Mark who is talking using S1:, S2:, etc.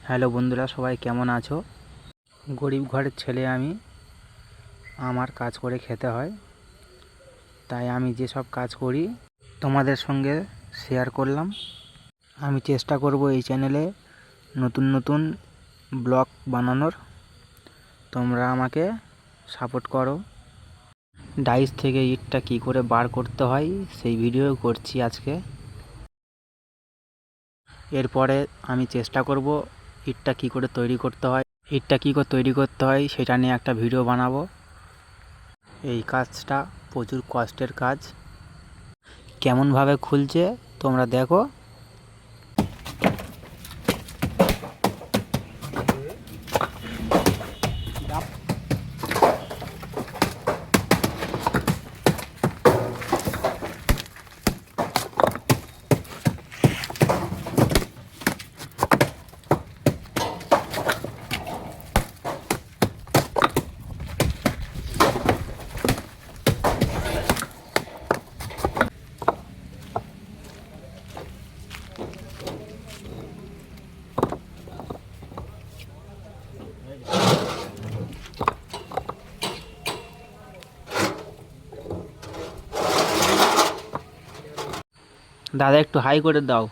S1: Hello বন্ধুরা, সবাই কেমন আছো? গরিব ঘরের ছেলে আমি, আমার কাজ করে খেতে হয়, তাই আমি যেসব কাজ করি তোমাদের সঙ্গে শেয়ার করলাম। আমি চেষ্টা করব এই চ্যানেলে নতুন নতুন ব্লগ বানানোর। তোমরা আমাকে সাপোর্ট করো। ডাইস থেকে ইটটা কী করে বার করতে হয় সেই ভিডিও করছি আজকে। এরপরে আমি চেষ্টা করব ইটটা কী করে তৈরি করতে হয়, সেটা নিয়ে একটা ভিডিও বানাবো। এই কাজটা প্রচুর কষ্টের কাজ। কেমনভাবে খুলছে তোমরা দেখো। দাদা একটু হাই করে দাও।